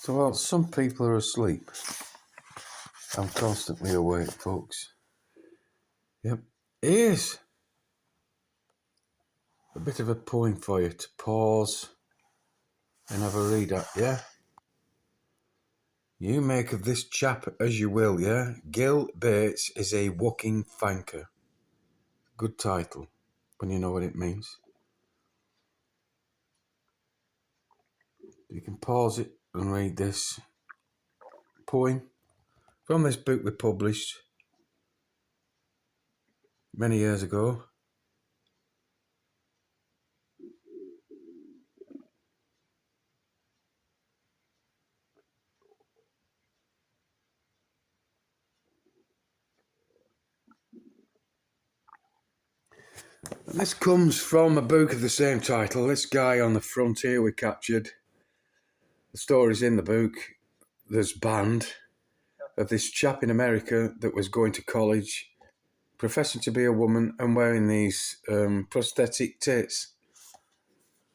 So, while some people are asleep, I'm constantly awake, folks. Yep, here's a bit of a poem for you to pause and have a read at, yeah? You make of this chap as you will, yeah? Gil Bates is a walking fanker. Good title, when you know what it means. You can pause it and read this poem from this book we published many years ago. And this comes from a book of the same title. This guy on the frontier we captured. The story's in the book. There's band of this chap in America that was going to college, professing to be a woman and wearing these prosthetic tits.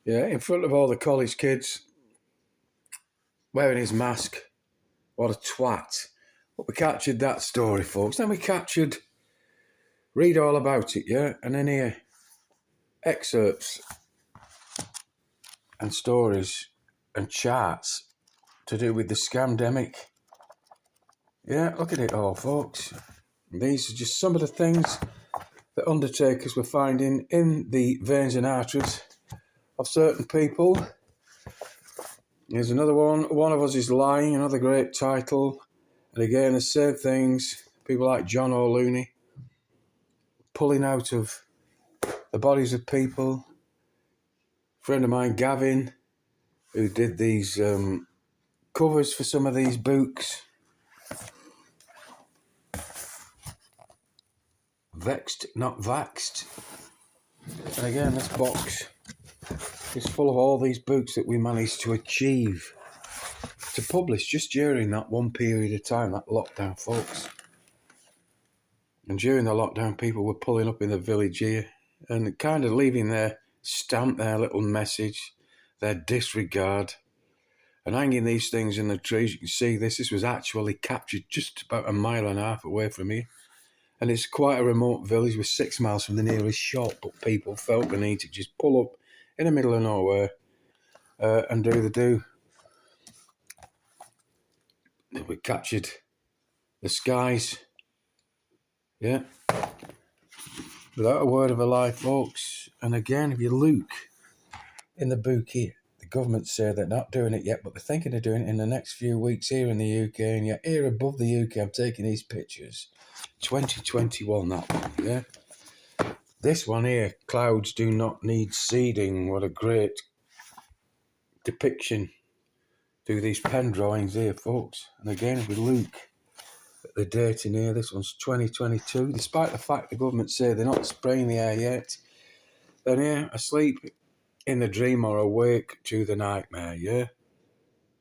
Yeah, in front of all the college kids, wearing his mask. What a twat. But we captured that story, folks. Then we captured, read all about it, yeah? And then here, excerpts and stories and charts to do with the scamdemic. Yeah, look at it all, folks. These are just some of the things that undertakers were finding in the veins and arteries of certain people. Here's another one. One of Us is Lying, another great title. And again, the same things. People like John O'Looney pulling out of the bodies of people. A friend of mine, Gavin, who did these covers for some of these books. Vexed, not vaxed. And again, this box is full of all these books that we managed to achieve to publish just during that one period of time, that lockdown, folks. And during the lockdown, people were pulling up in the village here and kind of leaving their stamp, their little message, their disregard, and hanging these things in the trees. You can see this was actually captured just about 1.5 miles away from here. And it's quite a remote village. We're 6 miles from the nearest shop, but people felt the need to just pull up in the middle of nowhere and do the do. We captured the skies, yeah, without a word of a lie, folks. And again, if you look in the book here, the government say they're not doing it yet, but they're thinking of doing it in the next few weeks here in the UK. And yet here above the UK, I'm taking these pictures. 2021, that one, yeah. This one here, Clouds Do Not Need Seeding. What a great depiction through these pen drawings here, folks. And again, if we look at the date in here, this one's 2022. Despite the fact the government say they're not spraying the air yet, then here, asleep in the dream or awake to the nightmare, yeah?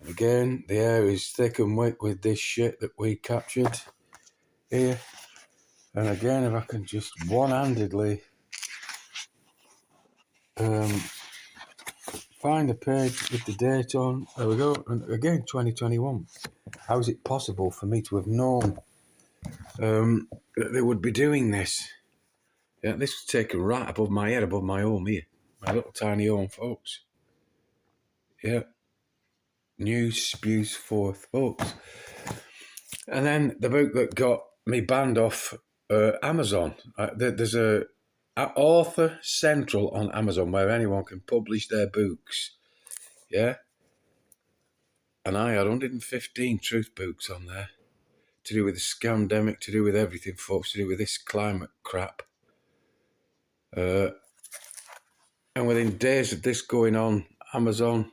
And again, the air is thick and wet with this shit that we captured here. And again, if I can just one-handedly find the page with the date on. There we go. And again, 2021. How is it possible for me to have known that they would be doing this? Yeah, this was taken right above my head, above my home here. My little tiny home, folks. Yeah. New Spews Forth, folks. And then the book that got me banned off Amazon. There's a Author Central on Amazon where anyone can publish their books. Yeah. And I had 115 truth books on there to do with the scamdemic, to do with everything, folks, to do with this climate crap. And within days of this going on Amazon,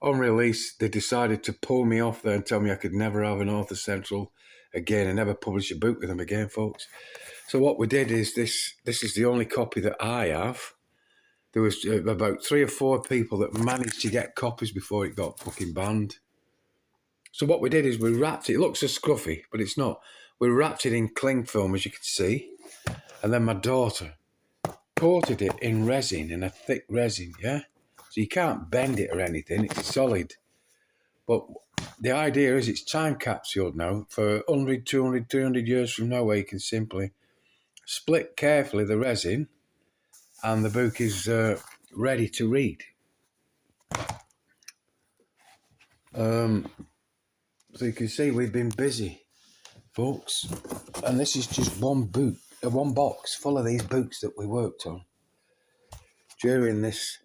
on release, they decided to pull me off there and tell me I could never have an Author Central again and never publish a book with them again, folks. So what we did is this is the only copy that I have. There was about 3 or 4 people that managed to get copies before it got fucking banned. So what we did is we wrapped it. It looks so scruffy, but it's not. We wrapped it in cling film, as you can see. And then my daughter coated it in resin, in a thick resin, yeah? So you can't bend it or anything. It's solid. But the idea is it's time capsuled now for 100, 200, 300 years from now, where you can simply split carefully the resin and the book is ready to read. So you can see we've been busy, folks, and this is just one box full of these books that we worked on during this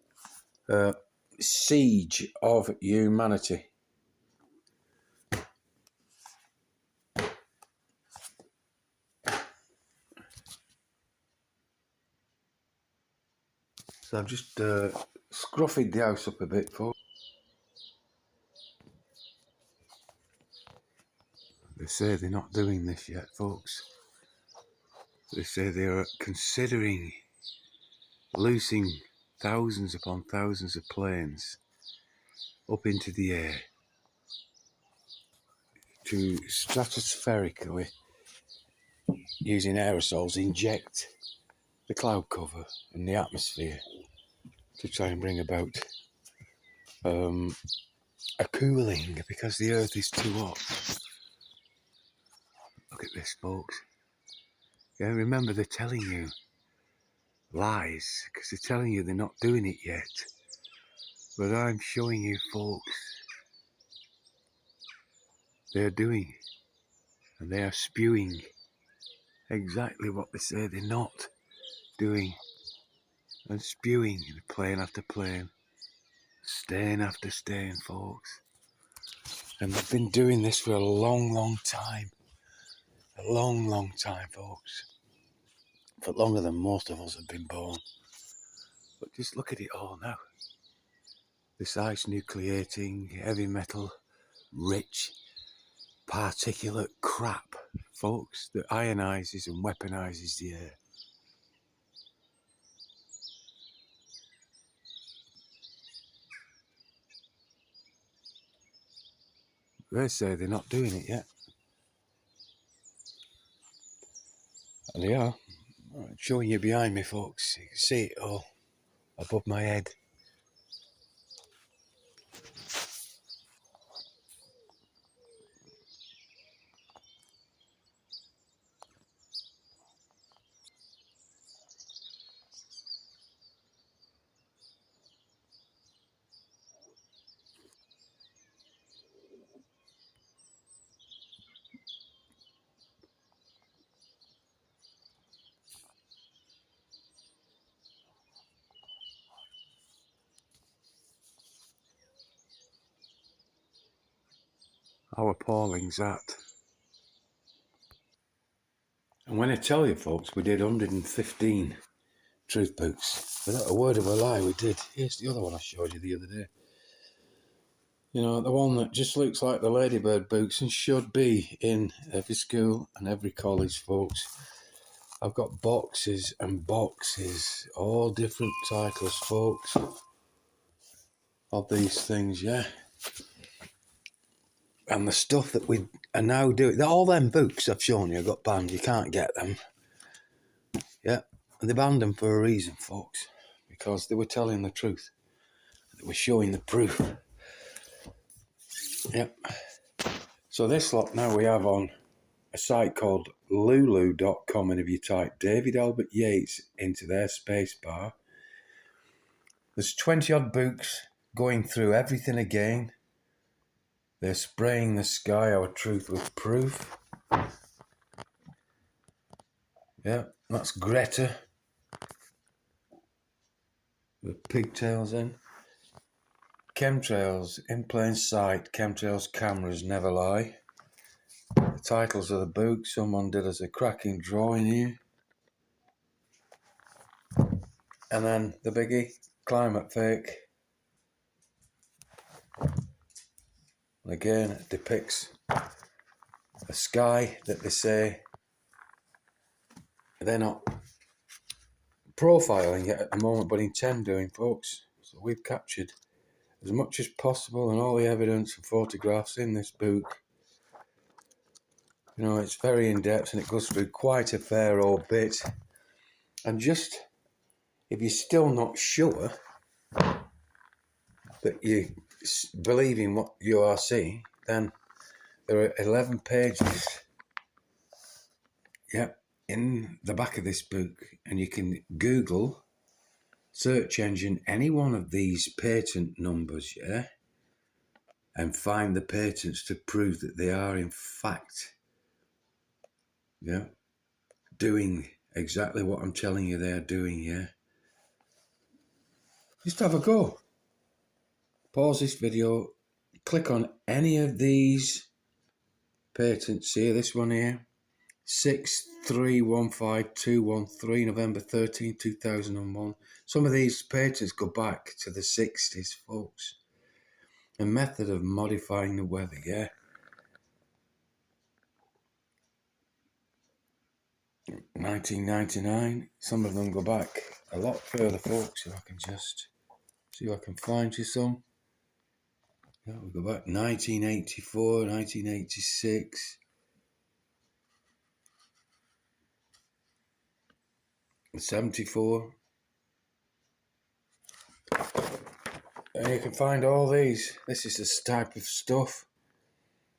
siege of humanity. So I've just scruffed the house up a bit, folks. They say they're not doing this yet, folks. They say they are considering loosing thousands upon thousands of planes up into the air to stratospherically, using aerosols, inject the cloud cover and the atmosphere to try and bring about a cooling, because the earth is too hot. Look at this, folks. Yeah, remember, they're telling you lies, because they're telling you they're not doing it yet. But I'm showing you, folks, they're doing, and they are spewing exactly what they say they're not doing, and spewing plane after plane, stain after stain, folks. And they've been doing this for a long, long time. A long, long time, folks. For longer than most of us have been born. But just look at it all now. This ice nucleating, heavy metal, rich, particulate crap, folks, that ionizes and weaponizes the air. They say they're not doing it yet. And they are. I'm showing you behind me, folks. You can see it all above my head. How appalling's that? And when I tell you, folks, we did 115 truth books. Without a word of a lie, we did. Here's the other one I showed you the other day. You know, the one that just looks like the Ladybird books and should be in every school and every college, folks. I've got boxes and boxes, all different titles, folks, of these things, yeah. And the stuff that we are now doing, all them books I've shown you got banned. You can't get them. Yeah, and they banned them for a reason, folks, because they were telling the truth. They were showing the proof. Yep. So this lot now we have on a site called lulu.com, and if you type David Albert Yeats into their space bar, there's 20 odd books going through everything again. They're spraying the sky, our truth with proof. Yeah, that's Greta. With pigtails in. Chemtrails, in plain sight, chemtrails cameras never lie. The titles of the book, someone did us a cracking drawing here. And then the biggie, climate fake. And again, it depicts a sky that they say they're not profiling it at the moment, but intend doing, folks. So we've captured as much as possible and all the evidence and photographs in this book. You know, it's very in-depth and it goes through quite a fair old bit. And just, if you're still not sure that you believe in what you are seeing, then there are 11 pages, in the back of this book, and you can Google, search engine, any one of these patent numbers, and find the patents to prove that they are in fact, doing exactly what I'm telling you they're doing, Just have a go. Pause this video, click on any of these patents here, this one here, 6315213, November 13, 2001. Some of these patents go back to the 60s, folks. A method of modifying the weather, 1999. Some of them go back a lot further, folks. If I can just see if I can find you some. We go back 1984, 1986. 74. And you can find all these. This is this type of stuff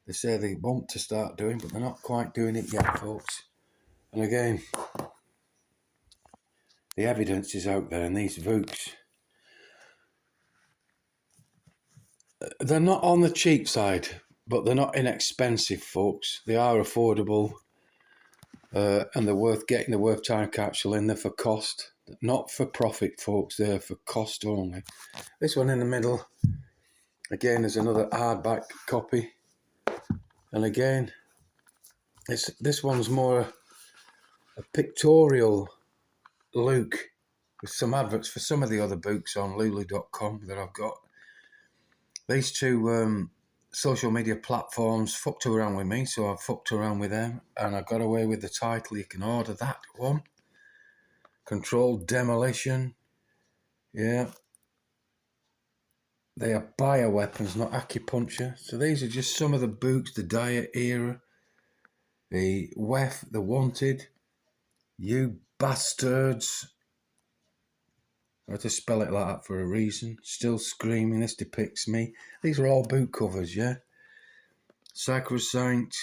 they say they want to start doing, but they're not quite doing it yet, folks. And again, the evidence is out there, and these Vooks, they're not on the cheap side, but they're not inexpensive, folks. They are affordable, and they're worth getting. The worth time capsule in there for cost, not for profit, folks. They're for cost only. This one in the middle, again, is another hardback copy, and again, this one's more a pictorial look with some adverts for some of the other books on lulu.com that I've got. These two social media platforms fucked around with me, so I've fucked around with them, and I got away with the title. You can order that one. Controlled Demolition. Yeah. They are bioweapons, not acupuncture. So these are just some of the books, the Diet Era, the WEF, the Wanted, You Bastards. I had to spell it like that for a reason. Still Screaming, This Depicts Me. These are all book covers, Sacrosanct,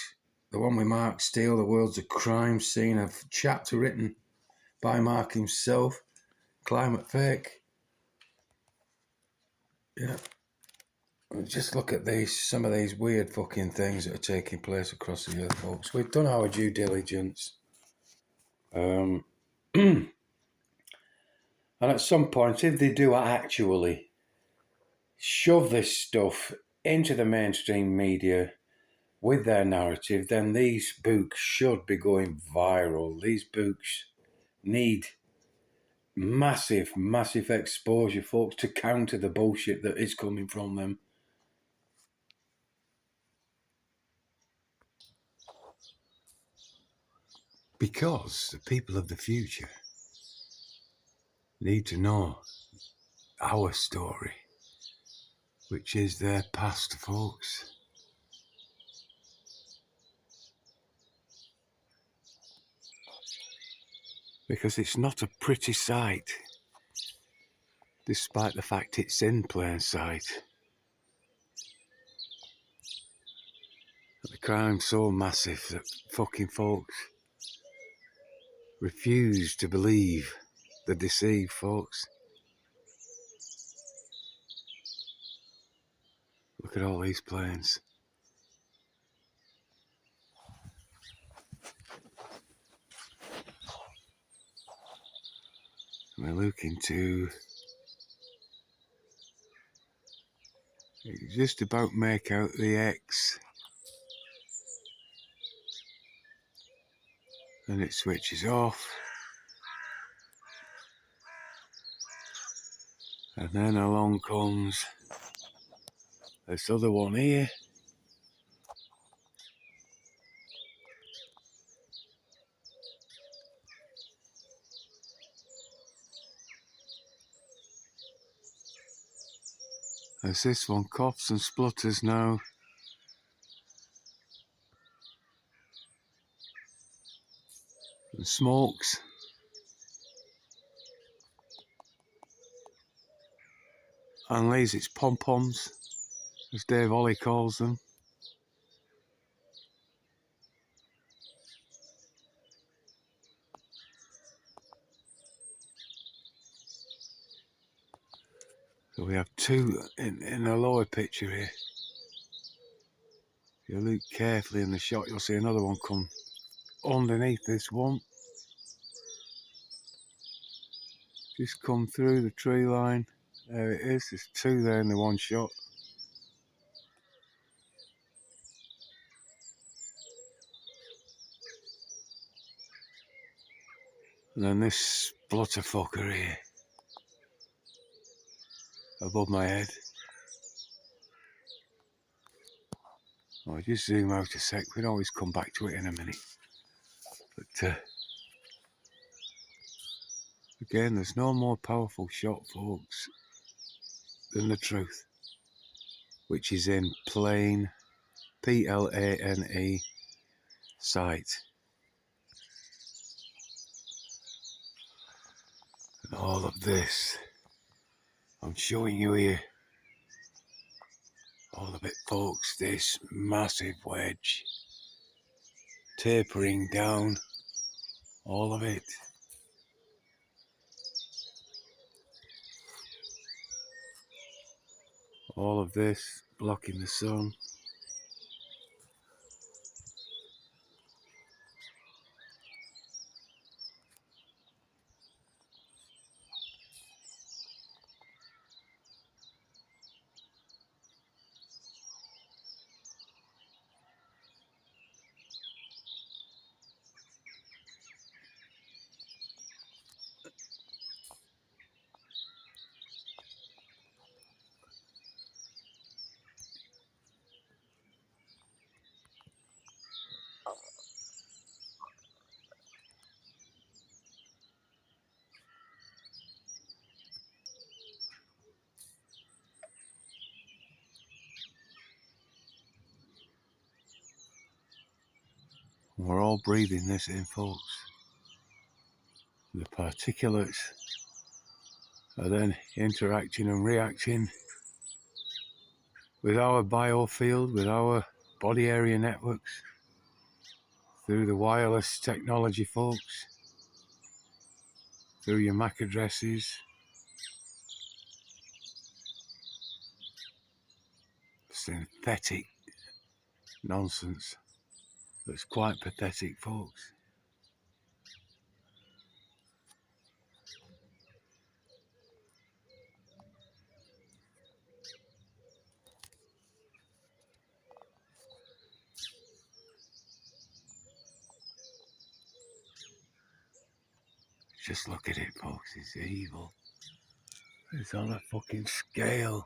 the one with Mark Steele, The World's a Crime Scene, a chapter written by Mark himself. Climate Fake. Just look at some of these weird fucking things that are taking place across the earth, folks. We've done our due diligence. And at some point, if they do actually shove this stuff into the mainstream media with their narrative, then these books should be going viral. These books need massive, massive exposure, folks, to counter the bullshit that is coming from them. Because the people of the future need to know our story, which is their past, folks. Because it's not a pretty sight, despite the fact it's in plain sight. The crime's so massive that fucking folks refuse to believe they're deceived, folks. Look at all these planes. We're looking to just about make out the X. And it switches off. And then along comes this other one here. As this one coughs and splutters now. And smokes. And lays its pom-poms, as Dave Ollie calls them. we have two in the lower picture here. If you look carefully in the shot, you'll see another one come underneath this one. Just come through the tree line. There it is. There's two there in the one shot. And then this splutterfucker here above my head. I'll just zoom out a sec. We'll always come back to it in a minute. But again, there's no more powerful shot, folks, than the truth, which is in plain, Plane, sight. And all of this I'm showing you here, all of it, folks, this massive wedge tapering down, all of it. All of this blocking the sun. We're all breathing this in, folks. The particulates are then interacting and reacting with our biofield, with our body area networks, through the wireless technology, folks, through your MAC addresses. Synthetic nonsense that's quite pathetic, folks. Just look at it, folks. It's evil. It's on a fucking scale.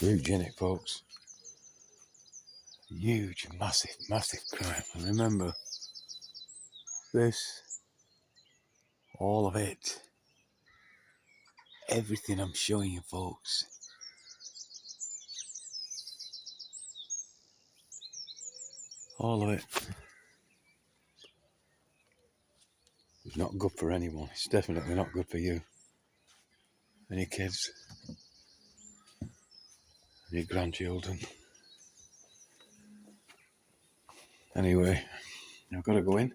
Huge, innit, folks? Huge, massive, massive crime. And remember, this, all of it, everything I'm showing you, folks, all of it, is not good for anyone. It's definitely not good for you, and your kids, and your grandchildren. Anyway, I've got to go in,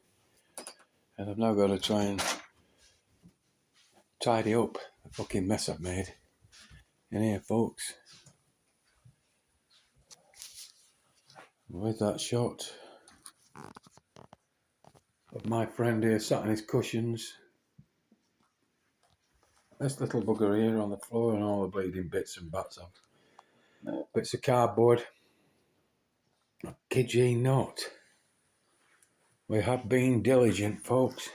and I've now got to try and tidy up the fucking mess I've made in here, folks. With that shot of my friend here sat on his cushions, this little bugger here on the floor, and all the bleeding bits and bats of bits of cardboard. I kid ye not. We have been diligent, folks.